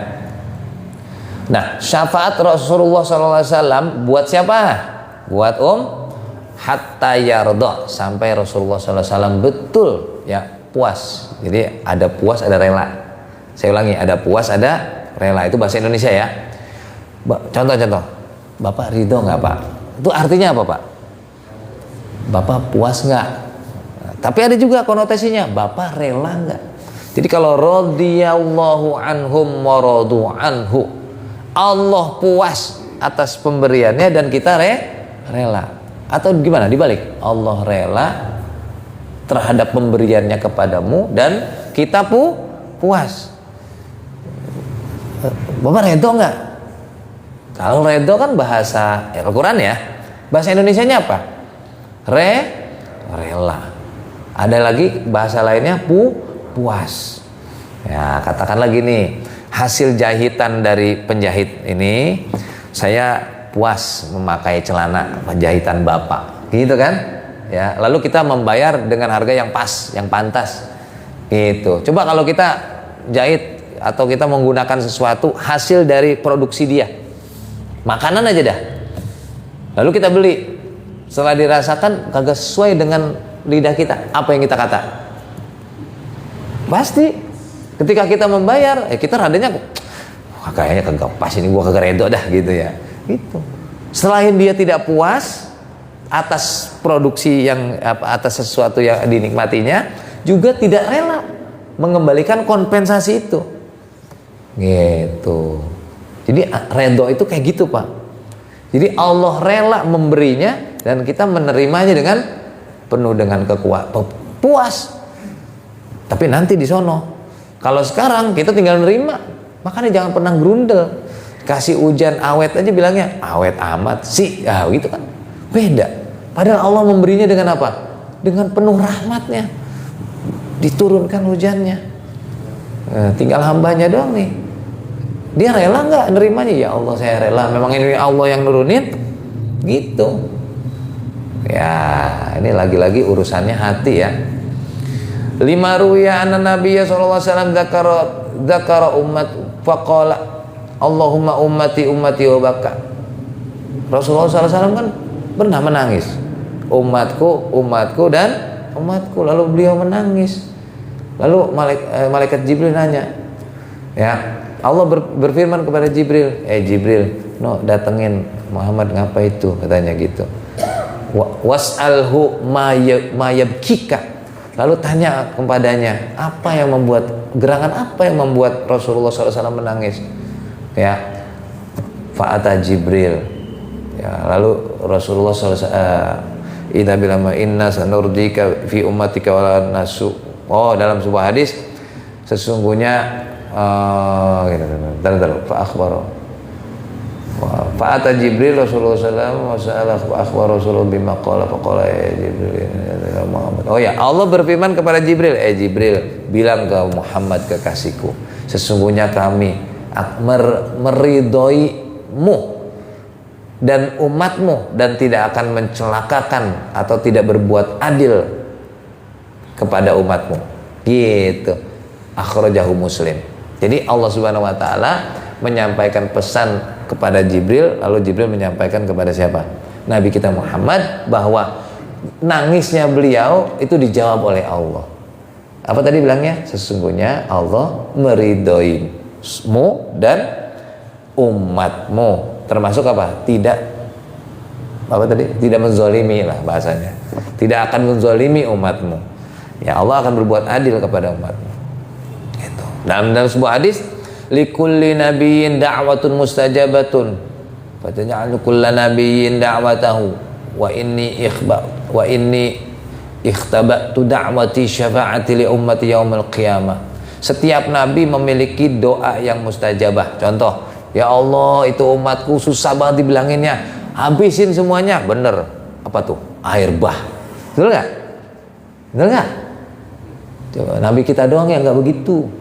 Speaker 2: Nah, syafaat Rasulullah SAW buat siapa? Buat hatta yarda, sampai Rasulullah SAW betul ya puas. Jadi ada puas, ada rela. Saya ulangi, ada puas, ada rela. Itu bahasa Indonesia ya. Contoh. Bapak ridho nggak Pak? Itu artinya apa Pak? Bapak puas nggak? Tapi ada juga konotasinya, Bapak rela nggak? Jadi kalau radhiyallahu anhum wa radu anhu, Allah puas atas pemberiannya dan kita rela. Atau gimana, dibalik, Allah rela terhadap pemberiannya kepadamu dan kita puas. Bapak redo nggak? Kalau redo kan bahasa Al-Quran ya, bahasa Indonesianya apa? Rela. Ada lagi bahasa lainnya puas. Ya, katakan lagi nih, hasil jahitan dari penjahit ini, saya puas memakai celana jahitan bapak, gitu kan? Ya, lalu kita membayar dengan harga yang pas, yang pantas, gitu. Coba kalau kita jahit atau kita menggunakan sesuatu hasil dari produksi dia, makanan aja dah, lalu kita beli, setelah dirasakan kagak sesuai dengan lidah kita, apa yang kita kata? Pasti ketika kita membayar, kita radanya kayaknya kagak pas ini, gua kagak redo dah, gitu ya. Gitu. Selain dia tidak puas atas produksi yang atas sesuatu yang dinikmatinya, juga tidak rela mengembalikan kompensasi itu. Gitu. Jadi redo itu kayak gitu, Pak. Jadi Allah rela memberinya dan kita menerimanya dengan penuh dengan kekuatan, puas. Tapi nanti di sono. Kalau sekarang kita tinggal nerima, makanya jangan pernah grundel. Kasih hujan awet aja bilangnya awet amat sih, gitu kan, beda. Padahal Allah memberinya dengan apa? Dengan penuh rahmatnya, diturunkan hujannya. Tinggal hambanya doang nih, dia rela nggak nerimanya? Ya Allah, saya rela, memang ini Allah yang nurunin, gitu. Ya, ini lagi-lagi urusannya hati ya. 5 ruya anna nabiyya sallallahu alaihi wasallam dzakara ummat faqala Allahumma ummati wa baka. Rasulullah SAW kan pernah menangis, umatku dan umatku, lalu beliau menangis. Lalu malaikat Jibril nanya, ya, Allah berfirman kepada Jibril, Jibril, datengin Muhammad, ngapa itu, katanya gitu. Was'alhu ma yabkika. Lalu tanya kepadanya, apa yang membuat, gerangan apa yang membuat Rasulullah SAW menangis? Ya, fa'ata Jibril. Ya, lalu Rasulullah SAW idza bilama inna sanurdika fi ummatika wala nasu. Oh, dalam sebuah hadis sesungguhnya fa akhbaro. Fa'ata Jibril Rasulullah SAW wa sa'ala fa akhbaro Rasulullah bima qala fa qala ya Jibril Muhammad. Oh ya, Allah berfirman kepada Jibril, Jibril, bilang ke Muhammad kekasihku, sesungguhnya kami meridhoimu dan umatmu dan tidak akan mencelakakan atau tidak berbuat adil kepada umatmu, gitu. Akhrajahu Muslim. Jadi Allah Subhanahu wa taala menyampaikan pesan kepada Jibril, lalu Jibril menyampaikan kepada siapa? Nabi kita Muhammad, bahwa nangisnya beliau itu dijawab oleh Allah. Apa tadi bilangnya? Sesungguhnya Allah meridhoimu dan umatmu, termasuk apa? Tidak menzolimi lah bahasanya. Tidak akan menzolimi umatmu. Ya, Allah akan berbuat adil kepada umatmu. Gitu. Dalam sebuah hadis, likulli nabiyyin da'watun mustajabatun, fataj'alu kulla nabiyyin da'watahu wa inni ikhtabatu da'wati syafa'ati li ummati yaumil qiyamah. Setiap nabi memiliki doa yang mustajabah. Contoh, ya Allah, itu umatku susah banget dibilanginnya, habisin semuanya. Bener, apa tuh? Air bah. Betul nggak? Betul nggak? Coba, nabi kita doang yang nggak begitu.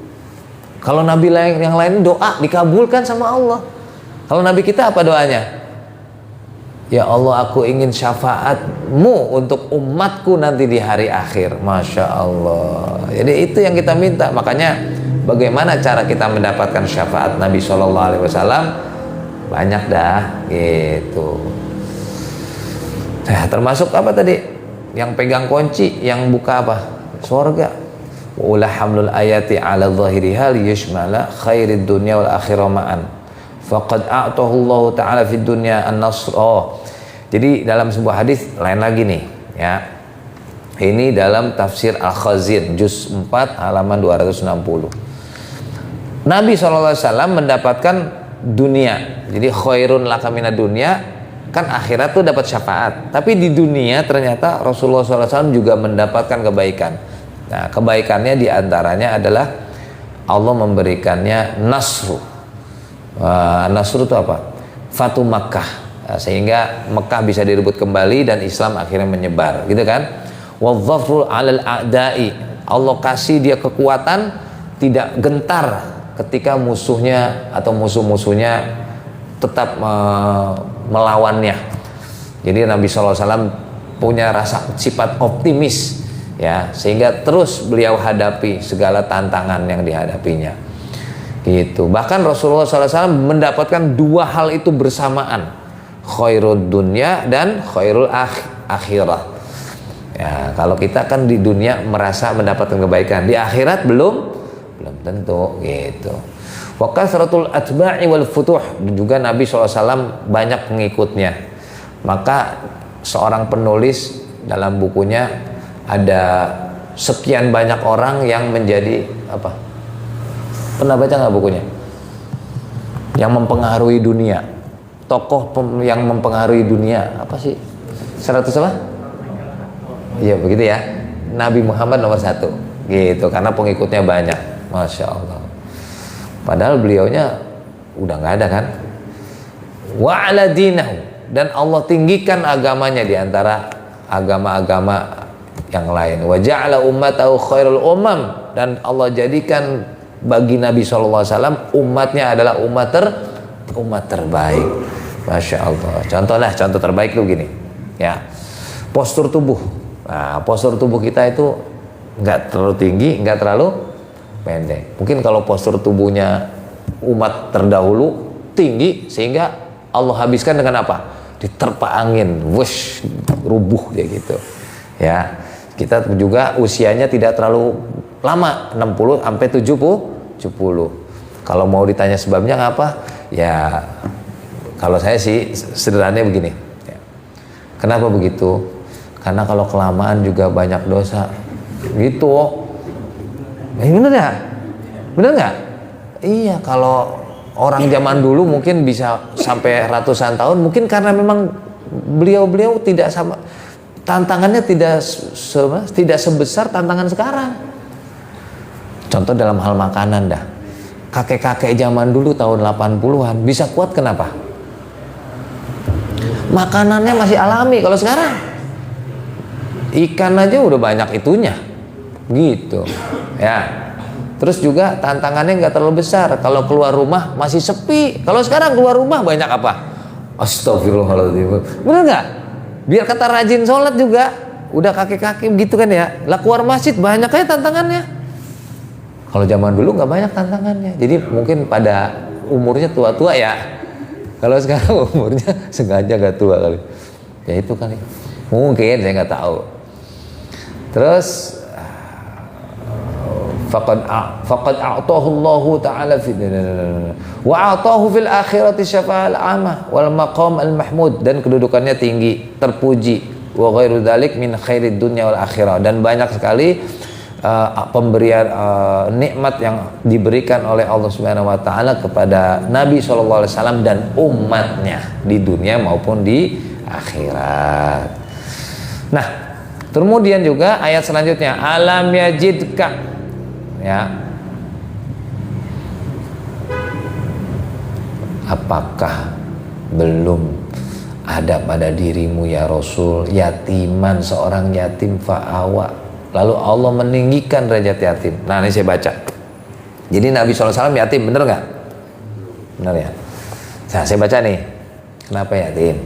Speaker 2: Kalau nabi yang lain doa dikabulkan sama Allah. Kalau nabi kita apa doanya? Ya Allah, aku ingin syafaatmu untuk umatku nanti di hari akhir. Masya Allah. Jadi itu yang kita minta. Makanya bagaimana cara kita mendapatkan syafaat Nabi SAW? Banyak dah, gitu. Nah, termasuk apa tadi? Yang pegang kunci, yang buka apa? Surga. Wa ulahamlul ayati ala zahiriha liyashmala khairid dunya wal akhirah ma'an. Faqad a'tahu Allah Ta'ala fid dunya an-nasr. Oh, jadi dalam sebuah hadis lain lagi nih, ya. Ini dalam tafsir Al-Khazin juz 4 halaman 260. Nabi SAW mendapatkan dunia. Jadi khairun laka minad dunya, kan akhirat tuh dapat syafaat. Tapi di dunia ternyata Rasulullah SAW juga mendapatkan kebaikan. Nah, kebaikannya diantaranya adalah Allah memberikannya nasru. Nasru itu apa? Fatu Makkah. Nah, sehingga Mekah bisa direbut kembali dan Islam akhirnya menyebar, gitu kan? Wadzafru 'alal a'da'i. Allah kasih dia kekuatan, tidak gentar ketika musuhnya atau musuh-musuhnya tetap melawannya. Jadi Nabi SAW punya rasa sifat optimis, ya, sehingga terus beliau hadapi segala tantangan yang dihadapinya. Gitu. Bahkan Rasulullah SAW mendapatkan dua hal itu bersamaan, khairul dunya dan khairul akhirah. Ya, kalau kita kan di dunia merasa mendapatkan kebaikan, di akhirat belum tentu, gitu. Wa kasratul atba'i wal futuh, juga Nabi SAW banyak pengikutnya. Maka seorang penulis dalam bukunya ada sekian banyak orang yang menjadi apa? Pernah baca nggak bukunya? Yang mempengaruhi dunia, tokoh yang mempengaruhi dunia, apa sih? 100 apa? Iya begitu ya. Nabi Muhammad nomor 1, gitu, karena pengikutnya banyak, masya Allah. Padahal beliaunya udah nggak ada kan. Wa ala dinahu, dan Allah tinggikan agamanya di antara agama-agama yang lain. Wa ja'ala ummatahu khairul umam, dan Allah jadikan bagi Nabi SAW umatnya adalah umat terbaik. Masya Allah. Contoh terbaik tuh gini, ya, postur tubuh. Nah, postur tubuh kita itu nggak terlalu tinggi, nggak terlalu pendek. Mungkin kalau postur tubuhnya umat terdahulu tinggi, sehingga Allah habiskan dengan apa? Diterpa angin, wush, rubuh dia gitu. Ya, kita juga usianya tidak terlalu lama, 60 sampai 70. Kalau mau ditanya sebabnya apa? Ya, kalau saya sih sederhananya begini. Ya. Kenapa begitu? Karena kalau kelamaan juga banyak dosa, gitu. Bener ya? Bener nggak? Iya, kalau orang zaman dulu mungkin bisa sampai ratusan tahun, mungkin karena memang beliau tidak sama, tantangannya tidak sebesar tantangan sekarang. Contoh dalam hal makanan dah. Kakek-kakek zaman dulu tahun 80-an bisa kuat, kenapa? Makanannya masih alami. Kalau sekarang ikan aja udah banyak itunya, gitu ya. Terus juga tantangannya nggak terlalu besar. Kalau keluar rumah masih sepi. Kalau sekarang keluar rumah banyak apa? Astagfirullahaladzim. Bener nggak? Biar kata rajin sholat juga udah kaki-kaki gitu kan ya. Lah keluar masjid banyak aja tantangannya. Kalau zaman dulu nggak banyak tantangannya. Jadi mungkin pada umurnya tua-tua ya. Kalau sekarang umurnya sengaja nggak tua kali. Ya itu kali. Mungkin saya nggak tahu. Terus faqad a'tahu Allah taala wa a'tahu fil akhirati syafa'al amah wal maqam al mahmud, dan kedudukannya tinggi, terpuji, wa ghairu dzalik min khairid dunya wal akhirah, dan banyak sekali pemberian nikmat yang diberikan oleh Allah Subhanahu wa taala kepada Nabi sallallahu alaihi wasallam dan umatnya di dunia maupun di akhirat. Nah, kemudian juga ayat selanjutnya, alam yajidka, ya, apakah belum ada pada dirimu ya Rasul yatiman, seorang yatim fa'awa, lalu Allah meninggikan derajat yatim. Nah ini saya baca, jadi Nabi SAW yatim, bener nggak? Bener ya. Nah saya baca nih, kenapa yatim?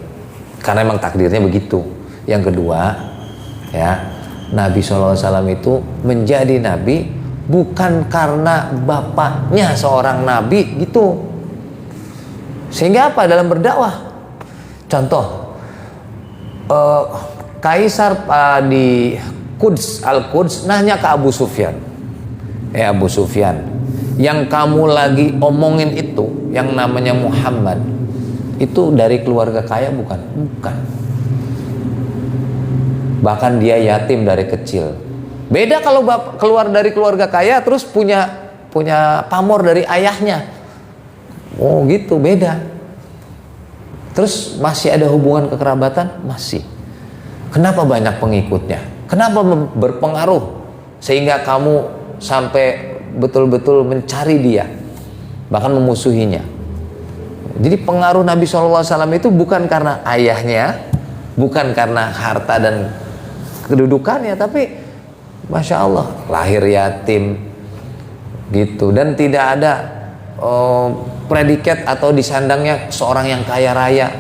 Speaker 2: Karena emang takdirnya begitu. Yang kedua, ya, Nabi SAW itu menjadi nabi bukan karena bapaknya seorang nabi gitu. Sehingga apa dalam berdakwah? Contoh, Kaisar di Quds, Al-Quds nanya ke Abu Sufyan, Abu Sufyan, yang kamu lagi omongin itu, yang namanya Muhammad, itu dari keluarga kaya bukan? Bukan. Bahkan dia yatim dari kecil. Beda kalau keluar dari keluarga kaya terus punya pamor dari ayahnya. Oh gitu, beda. Terus masih ada hubungan kekerabatan? Masih. Kenapa banyak pengikutnya? Kenapa berpengaruh sehingga kamu sampai betul-betul mencari dia, bahkan memusuhinya? Jadi pengaruh Nabi SAW itu bukan karena ayahnya, bukan karena harta dan kedudukannya, tapi Masya Allah lahir yatim gitu, dan tidak ada predikat atau disandangnya seorang yang kaya raya.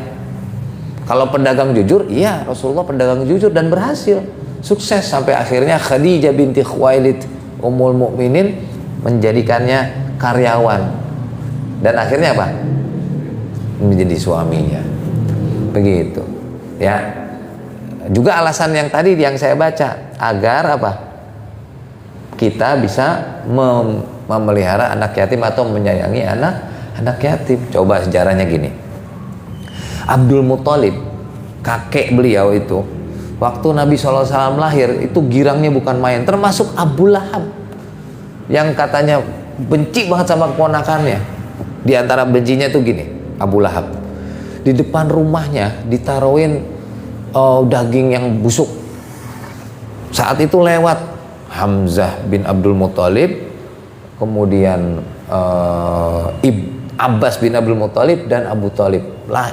Speaker 2: Kalau pedagang jujur, iya, Rasulullah pedagang jujur dan berhasil, sukses sampai akhirnya Khadijah binti Khuwailid Ummul Mukminin menjadikannya karyawan, dan akhirnya apa? Menjadi suaminya. Begitu. Ya. Juga alasan yang tadi yang saya baca, agar apa? Kita bisa memelihara anak yatim atau menyayangi anak yatim. Coba sejarahnya gini. Abdul Muthalib, kakek beliau itu, waktu Nabi SAW lahir itu girangnya bukan main, termasuk Abu Lahab yang katanya benci banget sama keponakannya. Di antara bencinya tuh gini, Abu Lahab di depan rumahnya ditaruhin daging yang busuk. Saat itu lewat Hamzah bin Abdul Muthalib, kemudian Abbas bin Abdul Muthalib dan Abu Thalib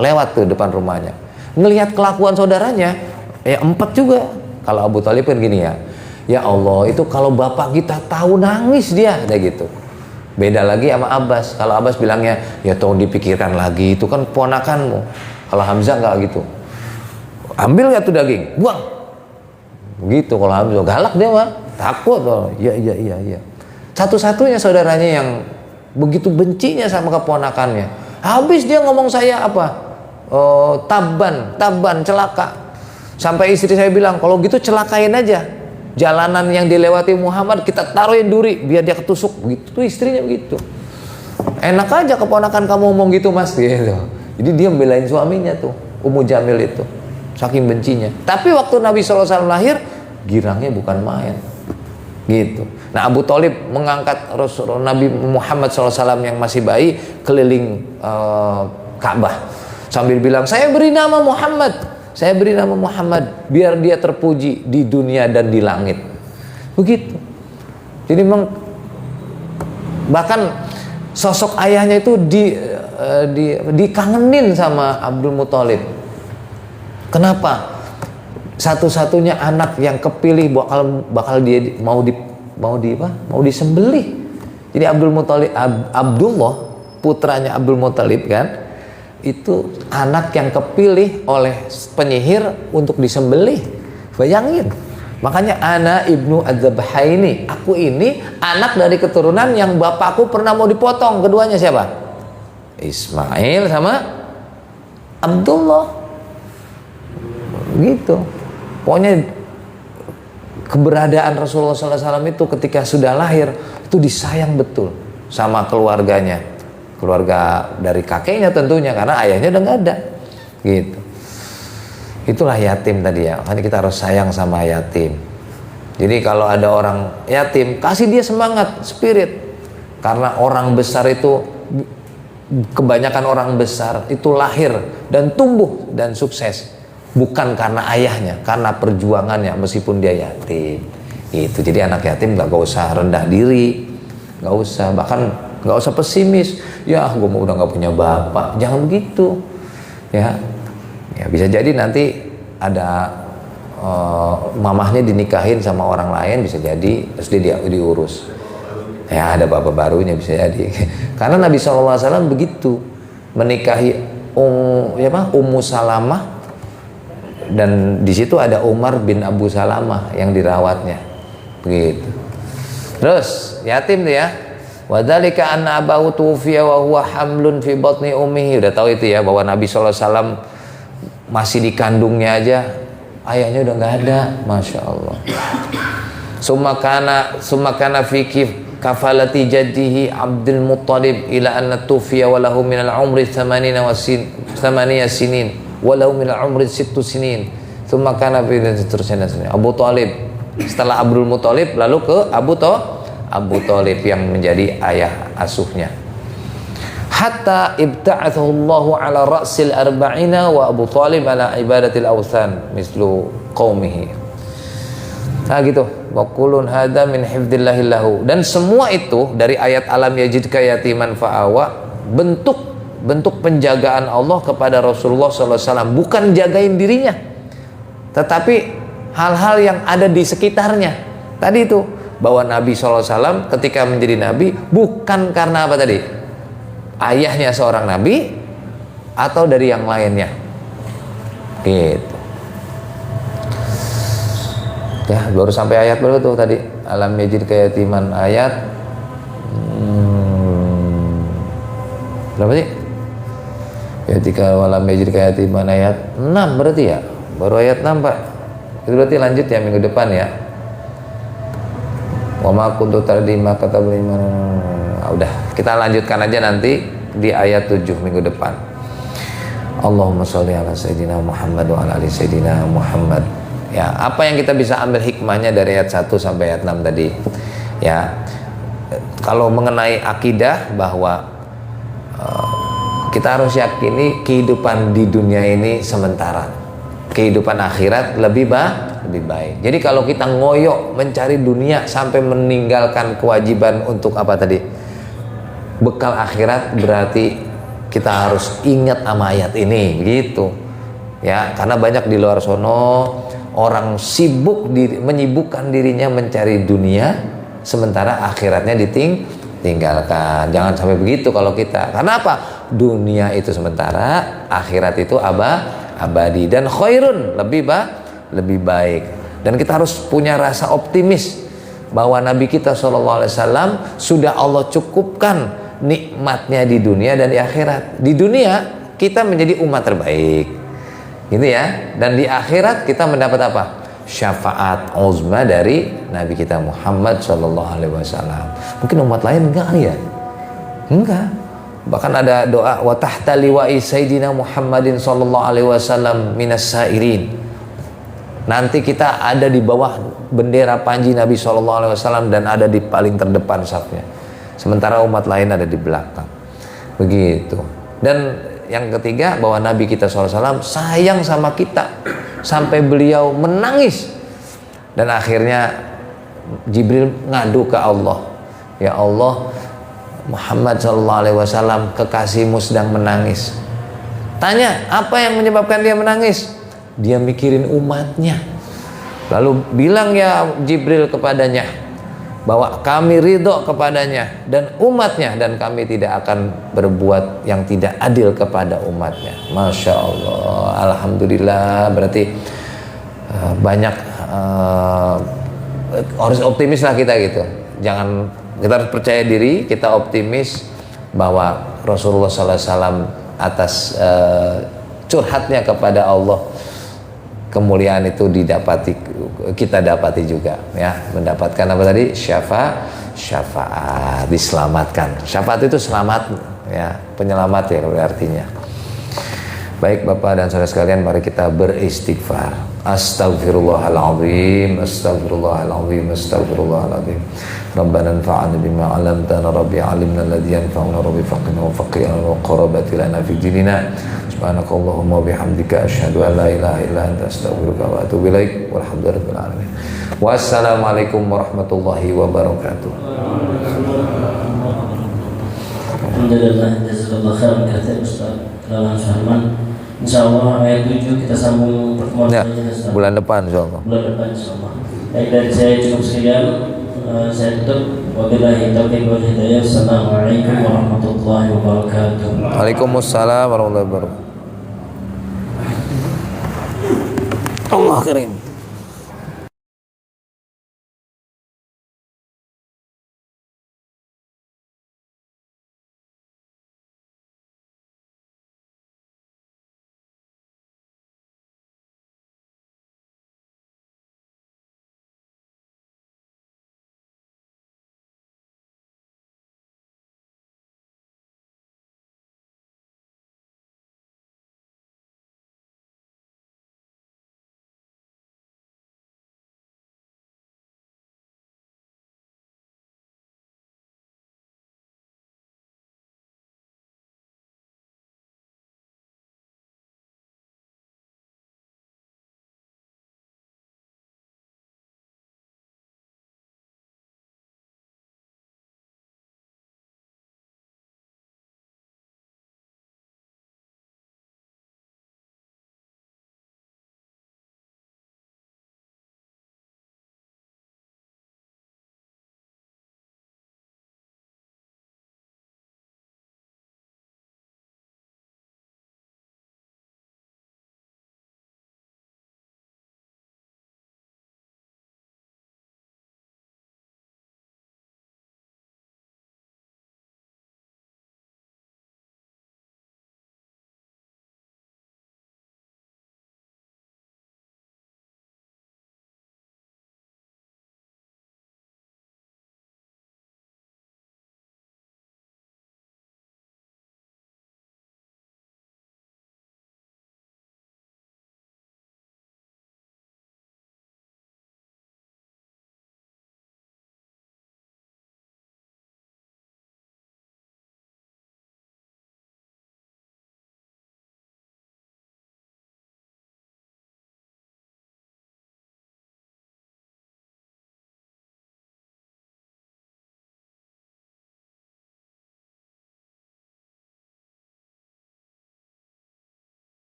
Speaker 2: lewat tuh depan rumahnya. Ngelihat kelakuan saudaranya, ya empat juga. Kalau Abu Thalib kan gini ya Allah, itu kalau bapak kita tahu nangis dia, kayak gitu. Beda lagi sama Abbas. Kalau Abbas bilangnya, ya tolong dipikirkan lagi, itu kan ponakanmu. Kalau Hamzah nggak gitu. Ambil nggak tuh daging, buang. Begitu kalau Hamzah, galak dia mah, takut. Iya. Satu-satunya saudaranya yang begitu bencinya sama keponakannya. Habis dia ngomong saya apa? Taban, celaka. Sampai istri saya bilang, kalau gitu celakain aja. Jalanan yang dilewati Muhammad kita taruhin duri biar dia ketusuk. Begitu tuh istrinya begitu. Enak aja keponakan kamu ngomong gitu mas, gitu. Jadi dia membelain suaminya tuh, Ummu Jamil itu, saking bencinya. Tapi waktu Nabi SAW lahir, girangnya bukan main, gitu. Nah Abu Thalib mengangkat Rasulullah Nabi Muhammad SAW yang masih bayi keliling Ka'bah sambil bilang, saya beri nama Muhammad. Saya beri nama Muhammad biar dia terpuji di dunia dan di langit. Begitu. Jadi bahkan sosok ayahnya itu dikangenin sama Abdul Muthalib. Kenapa? Satu-satunya anak yang kepilih bakal dia mau disembelih. Jadi Abdul Muthalib, Abdullah putranya Abdul Muthalib kan, itu anak yang kepilih oleh penyihir untuk disembelih. Bayangin. Makanya ana ibnu adzabhaini, aku ini anak dari keturunan yang bapakku pernah mau dipotong. Keduanya siapa? Ismail sama Abdullah. Gitu. Pokoknya keberadaan Rasulullah SAW itu ketika sudah lahir itu disayang betul sama keluarganya. Keluarga dari kakeknya tentunya, karena ayahnya udah nggak ada, gitu. Itulah yatim tadi ya. Makanya kita harus sayang sama yatim. Jadi kalau ada orang yatim, kasih dia semangat, spirit. Karena orang besar itu, kebanyakan orang besar itu lahir dan tumbuh dan sukses bukan karena ayahnya, karena perjuangannya meskipun dia yatim. Gitu. Jadi anak yatim nggak usah rendah diri, nggak usah, bahkan nggak usah pesimis. Ya, gue mau udah nggak punya bapak. Jangan begitu. Ya bisa jadi nanti ada mamahnya dinikahin sama orang lain, bisa jadi terus dia diurus. Ya ada bapak barunya bisa jadi. Karena Nabi SAW begitu menikahi Ummu Salamah, dan di situ ada Umar bin Abu Salamah yang dirawatnya. Begitu. Terus yatim tuh ya. Wadzalika anna abahu tufiya wa huwa hamlun fi batni ummihi. Udah tahu itu ya, bahwa Nabi SAW masih dikandungnya aja ayahnya udah nggak ada. Masya Allah. Summa kana fi kafalati jaddihi Abdul Muthalib ila anna tufiya wa lahu min al-umri 8 sinin wa lahu min al-umri 6 sinin. Tsumma kana fi dan seterusnya dan seterusnya. Abu Thalib. Setelah Abdul Muthalib lalu ke Abu Thalib yang menjadi ayah asuhnya. Hatta ibta'athahu Allahu ala ra'sil arba'ina wa Abu Thalib ala ibadatil awthan mislu qaumihi. Nah gitu. Wa kullun hadza min hifdzillahi lahu. Dan semua itu dari ayat alam yajidka yatiman fa'awa, bentuk penjagaan Allah kepada Rasulullah SAW, bukan jagain dirinya, tetapi hal-hal yang ada di sekitarnya. Tadi itu bahwa Nabi SAW ketika menjadi Nabi bukan karena apa tadi? Ayahnya seorang Nabi atau dari yang lainnya. Gitu. Ya, baru sampai ayat berapa tuh tadi? Alam yajid kayatiman ayat berapa sih? Ketika walam yajid kayatiman ayat 6 berarti ya? Baru ayat 6 Pak. Itu berarti lanjut ya minggu depan ya. Wa ma kuntu tardima katabul iman. Udah, kita lanjutkan aja nanti di ayat 7 minggu depan. Allahumma sholli ala sayyidina Muhammad wa ala ali sayyidina Muhammad. Ya, apa yang kita bisa ambil hikmahnya dari ayat 1 sampai ayat 6 tadi? Ya. Kalau mengenai akidah bahwa kita harus yakini kehidupan di dunia ini sementara, kehidupan akhirat lebih baik. Jadi kalau kita ngoyo mencari dunia sampai meninggalkan kewajiban untuk apa tadi, bekal akhirat, berarti kita harus ingat sama ayat ini, begitu ya. Karena banyak di luar sono orang menyibukkan dirinya mencari dunia sementara akhiratnya tinggalkan. Jangan sampai begitu kalau kita. Karena apa? Dunia itu sementara, akhirat itu abadi dan khairun, lebih baik. Dan kita harus punya rasa optimis bahwa Nabi kita SAW sudah Allah cukupkan nikmatnya di dunia dan di akhirat. Di dunia kita menjadi umat terbaik, gitu ya. Dan di akhirat kita mendapat apa? Syafaat uzma dari Nabi kita Muhammad SAW. Mungkin umat lain enggak kali ya? Enggak. Bahkan ada doa wa tahta liwa'i sayyidina Muhammadin sallallahu alaihi wasallam minas sairin. Nanti kita ada di bawah bendera panji Nabi sallallahu alaihi wasallam dan ada di paling terdepan safnya. Sementara umat lain ada di belakang. Begitu. Dan yang ketiga bahwa Nabi kita SAW sayang sama kita sampai beliau menangis. Dan akhirnya Jibril ngadu ke Allah. Ya Allah, Muhammad SAW kekasihmu sedang menangis. Tanya, apa yang menyebabkan dia menangis? Dia mikirin umatnya. Lalu bilang ya Jibril kepadanya bahwa kami ridho kepadanya dan umatnya, dan kami tidak akan berbuat yang tidak adil kepada umatnya. Masya Allah, alhamdulillah. Berarti banyak harus optimis lah kita gitu. Kita harus percaya diri, kita optimis bahwa Rasulullah SAW atas curhatnya kepada Allah, kemuliaan itu kita dapati juga ya, mendapatkan apa tadi? Syafaat, diselamatkan. Syafaat itu selamat ya, penyelamat ya artinya. Baik Bapak dan saudara sekalian, mari kita beristighfar. Astaghfirullahaladzim, astaghfirullahaladzim, astaghfirullahaladzim. Rabbana anfa'na bima 'allamtana, rabbi 'allimna alladhi yanfa'una, rabbi faqina wa faqina wa qarabati lana fi dinina. Subhanakallahumma bihamdika asyhadu an la ilaha illa anta astaghfiruka wa atubu ilaik. Walhamdulillahirabbil alamin. Wassalamualaikum warahmatullahi wabarakatuh.
Speaker 1: Alhamdulillah, jazakallahu khairan katsir Ustaz Lawan Syahman. Insyaallah ayat 7 kita sambung pertemuan
Speaker 2: Ya,
Speaker 1: selanjutnya.
Speaker 2: bulan depan insyaallah.
Speaker 1: Bulan depan insyaallah. Baik, dari saya cukup sekian. Saya tutup. Wabillahi taufiq wal hidayah. Assalamualaikum warahmatullahi wabarakatuh.
Speaker 2: Waalaikumsalam warahmatullahi wabarakatuh. Allah kirim.